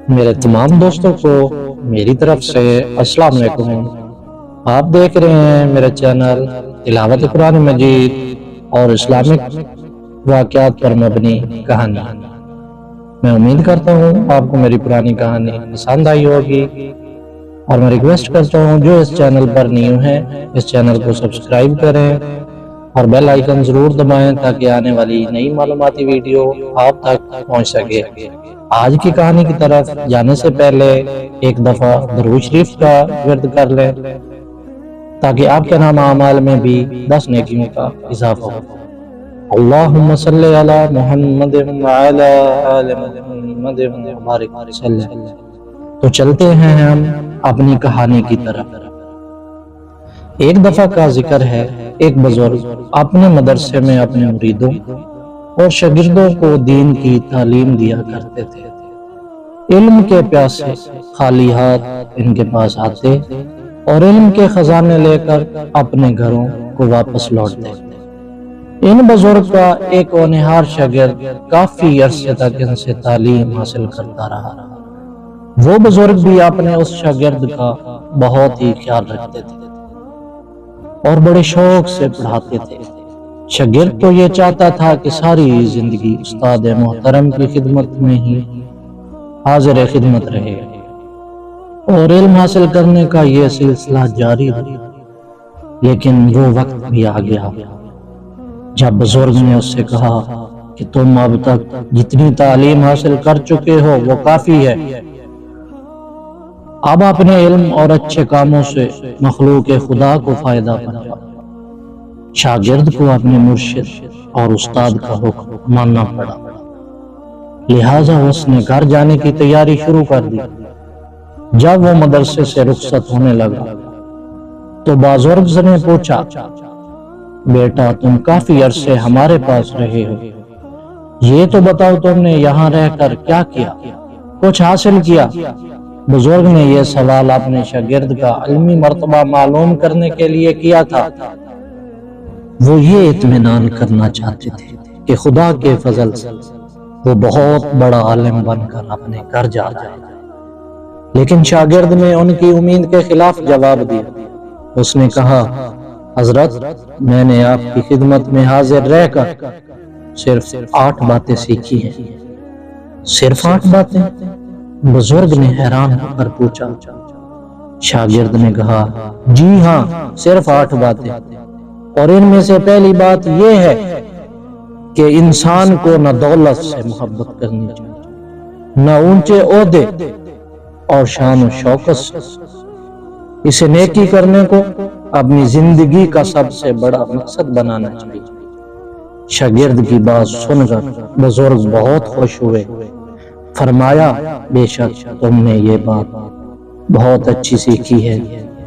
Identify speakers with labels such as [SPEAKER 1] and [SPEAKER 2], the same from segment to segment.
[SPEAKER 1] میرے تمام دوستوں کو میری طرف سے السلام علیکم۔ آپ دیکھ رہے ہیں میرا چینل تلاوت قرآن مجید اور اسلامک واقعات پر مبنی کہانی۔ میں امید کرتا ہوں آپ کو میری پرانی کہانی پسند آئی ہوگی، اور میں ریکویسٹ کرتا ہوں جو اس چینل پر نیو ہیں اس چینل کو سبسکرائب کریں اور بیل آئیکن ضرور دبائیں تاکہ آنے والی نئی معلوماتی ویڈیو آپ تک پہنچ سکے۔ آج کی کہانی کی طرف جانے سے پہلے ایک دفعہ درود شریف کا ورد کر لیں تاکہ آپ کے نام اعمال میں بھی 10 نیکیوں کا اضافہ ہو۔ اللہم صلی علی محمد وعلی آل محمد وبارک وسلم۔ تو چلتے ہیں ہم اپنی کہانی کی طرف۔ ایک دفعہ کا ذکر ہے، ایک بزرگ اپنے مدرسے میں اپنے مریدوں اور شاگردوں کو دین کی تعلیم دیا کرتے تھے۔ علم کے پیاسے خالی ہاتھ ان کے پاس آتے اور علم کے خزانے لے کر اپنے گھروں کو واپس لوٹتے۔ ان بزرگ کا ایک ہونہار شاگرد کافی عرصے تک ان سے تعلیم حاصل کرتا رہا۔ وہ بزرگ بھی اپنے اس شاگرد کا بہت ہی خیال رکھتے تھے اور بڑے شوق سے پڑھاتے تھے۔ شاگرد تو یہ چاہتا تھا کہ ساری زندگی استاد محترم کی خدمت میں ہی حاضر خدمت رہے اور علم حاصل کرنے کا یہ سلسلہ جاری ہو، لیکن وہ وقت بھی آ گیا جب بزرگ نے اس سے کہا کہ تم اب تک جتنی تعلیم حاصل کر چکے ہو وہ کافی ہے، اب اپنے علم اور اچھے کاموں سے مخلوق خدا کو فائدہ پہنچاؤ۔ شاگرد کو اپنے مرشد اور استاد کا حکم ماننا پڑا، لہٰذا اس نے گھر جانے کی تیاری شروع کر دی۔ جب وہ مدرسے سے رخصت ہونے لگا تو بزرگ نے پوچھا، بیٹا تم کافی عرصے ہمارے پاس رہے ہو، یہ تو بتاؤ تم نے یہاں رہ کر کیا کیا، کچھ حاصل کیا؟ بزرگ نے یہ سوال اپنے شاگرد کا علمی مرتبہ معلوم کرنے کے لیے کیا تھا۔ وہ یہ اطمینان کرنا چاہتے تھے کہ خدا کے فضل سے وہ بہت بڑا عالم بن کر اپنے گھر جا جائے، لیکن شاگرد نے ان کی امید کے خلاف جواب دیا۔ اس نے کہا، حضرت میں نے آپ کی خدمت میں حاضر رہ کر صرف 8 باتیں سیکھی ہیں۔ صرف 8 باتیں؟ بزرگ نے حیران ہو کر پوچھا۔ شاگرد نے کہا، جی ہاں صرف 8 باتیں، اور ان میں سے پہلی بات یہ ہے کہ انسان کو نہ دولت سے محبت کرنی چاہیے، نہ اونچے عہدے اور شان و شوکت سے، اسے نیکی کرنے کو اپنی زندگی کا سب سے بڑا مقصد بنانا چاہیے۔ شاگرد کی بات سن کر بزرگ بہت خوش ہوئے، فرمایا، بے شک تم نے یہ بات بہت اچھی سیکھی ہے،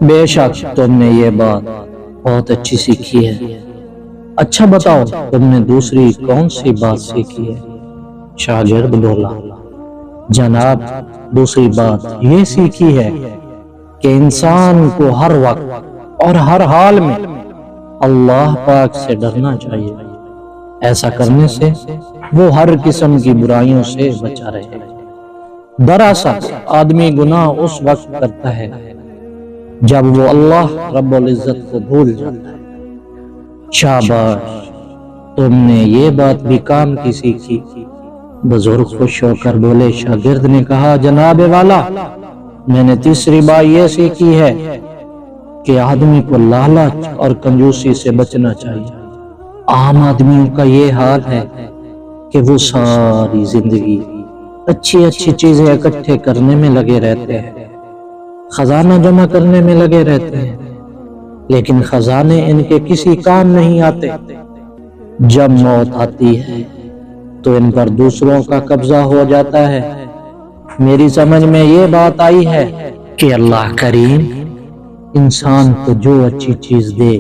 [SPEAKER 1] بے شک تم نے یہ بات بہت اچھی سیکھی ہے۔ اچھا بتاؤ تم نے دوسری کون سی بات سیکھی ہے؟ شاگرد بولا، جناب دوسری بات یہ سیکھی ہے کہ انسان کو ہر وقت اور ہر حال میں اللہ پاک سے ڈرنا چاہیے، ایسا کرنے سے وہ ہر قسم کی برائیوں سے بچا رہے۔ دراصل آدمی گناہ اس وقت کرتا ہے جب وہ اللہ رب العزت کو بھول جاتا ہے۔ شاباش، تم نے یہ بات بھی کام کی سیکھی۔ بزرگ خوش ہو کر بولے۔ شاگرد نے کہا، جناب والا میں نے تیسری بات یہ سیکھی ہے کہ آدمی کو لالچ اور کنجوسی سے بچنا چاہیے۔ عام آدمیوں کا یہ حال ہے کہ وہ ساری زندگی اچھی اچھی چیزیں اکٹھے کرنے میں لگے رہتے ہیں، خزانہ جمع کرنے میں لگے رہتے ہیں، لیکن خزانے ان کے کسی کام نہیں آتے۔ جب موت آتی ہے تو ان پر دوسروں کا قبضہ ہو جاتا ہے۔ میری سمجھ میں یہ بات آئی ہے کہ اللہ کریم انسان کو جو اچھی چیز دے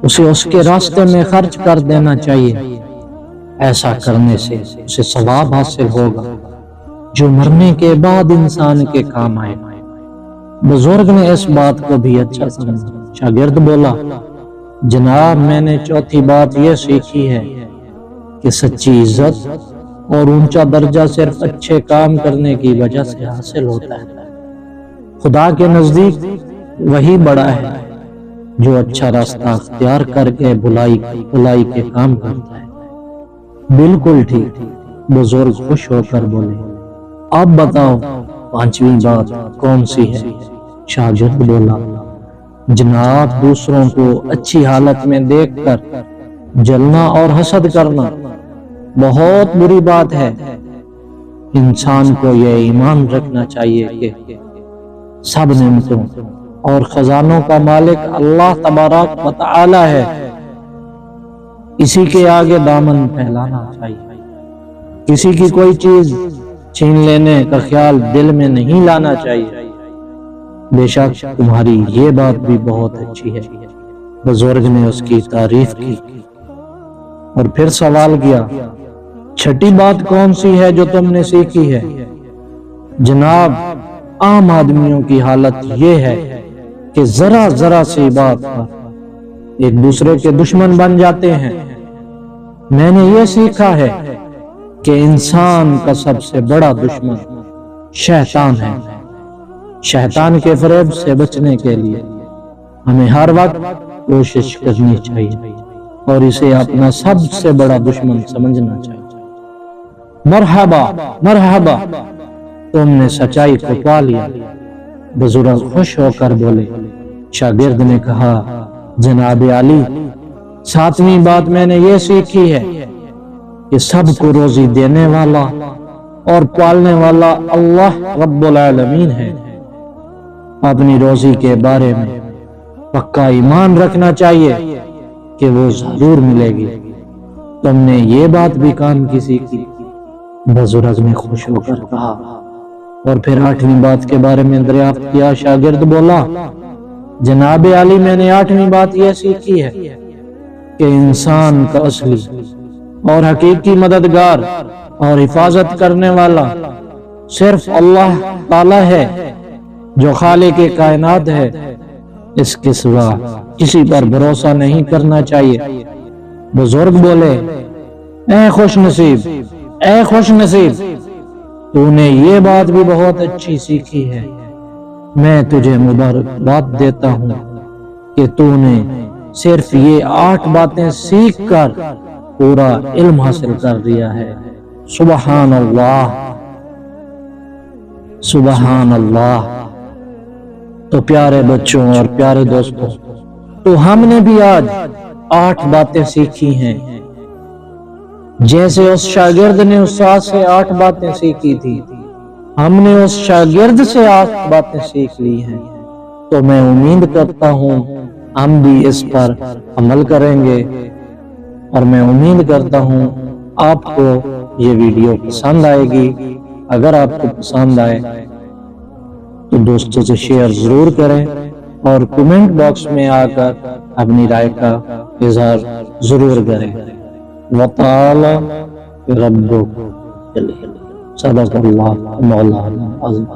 [SPEAKER 1] اسے اس کے راستے میں خرچ کر دینا چاہیے، ایسا کرنے سے اسے ثواب حاصل ہوگا جو مرنے کے بعد انسان کے کام آئے۔ بزرگ نے اس بات کو بھی اچھا سمجھا۔ شاگرد بولا، جناب میں نے چوتھی بات یہ سیکھی ہے کہ سچی عزت اور اونچا درجہ صرف اچھے کام کرنے کی وجہ سے حاصل ہوتا ہے۔ خدا کے نزدیک وہی بڑا ہے جو اچھا راستہ اختیار کر کے بھلائی کے کام کرتا ہے۔ بالکل ٹھیک، بزرگ خوش ہو کر بولے۔ اب بتاؤ پانچویں بات کون سی ہے؟ شاگرد بولا، جناب دوسروں کو اچھی حالت میں دیکھ کر جلنا اور حسد کرنا بہت بری بات ہے۔ انسان کو یہ ایمان رکھنا چاہیے کہ سب نعمتوں اور خزانوں کا مالک اللہ تبارک و تعالی ہے، اسی کے آگے دامن پھیلانا چاہیے۔ کسی کی کوئی چیز چھین لینے کا خیال دل میں نہیں لانا چاہیے۔ بے شک تمہاری یہ بات بھی بہت اچھی ہے۔ بزرگ نے اس کی تعریف کی اور پھر سوال کیا، چھٹی بات کون سی ہے جو تم نے سیکھی ہے؟ جناب عام آدمیوں کی حالت یہ ہے کہ ذرا سی بات پر ایک دوسرے کے دشمن بن جاتے ہیں۔ میں نے یہ سیکھا ہے کہ انسان کا سب سے بڑا دشمن شیطان ہے۔ شیطان کے فریب سے بچنے کے لیے ہمیں ہر وقت کوشش کرنی چاہیے اور اسے اپنا سب سے بڑا دشمن سمجھنا چاہیے۔ مرحبا مرحبا، تم نے سچائی کو پا لیا۔ بزرگ خوش ہو کر بولے۔ شاگرد نے کہا، جناب عالی، ساتویں بات میں نے یہ سیکھی ہے کہ سب کو روزی دینے والا اور پالنے والا اللہ رب العالمین ہے۔ اپنی روزی کے بارے میں پکا ایمان رکھنا چاہیے کہ وہ ضرور ملے گی۔ تم نے یہ بات بھی کام کی سیکھی۔ بزرگ نے خوش ہو کر کہا اور پھر آٹھویں بات کے بارے میں دریافت کیا۔ شاگرد بولا، جناب عالی، میں نے آٹھویں بات یہ سیکھی ہے کہ انسان کا اصلی اور حقیقی مددگار اور حفاظت کرنے والا صرف اللہ تعالی ہے جو خالق کائنات ہے۔ اس کے سوا کسی پر بھروسہ نہیں کرنا چاہیے۔ بزرگ بولے، اے خوش نصیب، اے خوش نصیب، تو نے یہ بات بھی بہت اچھی سیکھی ہے۔ میں تجھے مبارکباد دیتا ہوں کہ تو نے صرف یہ 8 باتیں سیکھ کر پورا علم حاصل کر لیا ہے۔ سبحان اللہ، سبحان اللہ۔ تو پیارے بچوں اور پیارے دوستوں، تو ہم نے بھی آج 8 باتیں سیکھی ہیں، جیسے اس شاگرد نے استاد سے 8 باتیں سیکھی تھی، ہم نے اس شاگرد سے 8 باتیں سیکھ لی ہیں۔ تو میں امید کرتا ہوں ہم بھی اس پر عمل کریں گے، اور میں امید کرتا ہوں آپ کو یہ ویڈیو پسند آئے گی۔ اگر آپ کو پسند آئے تو دوستوں سے شیئر ضرور کریں اور کمنٹ باکس میں آ کر اپنی رائے کا اظہار ضرور کریں۔ وَطَالَ رَبُّكَ صدق اللہ مولانا عظیم۔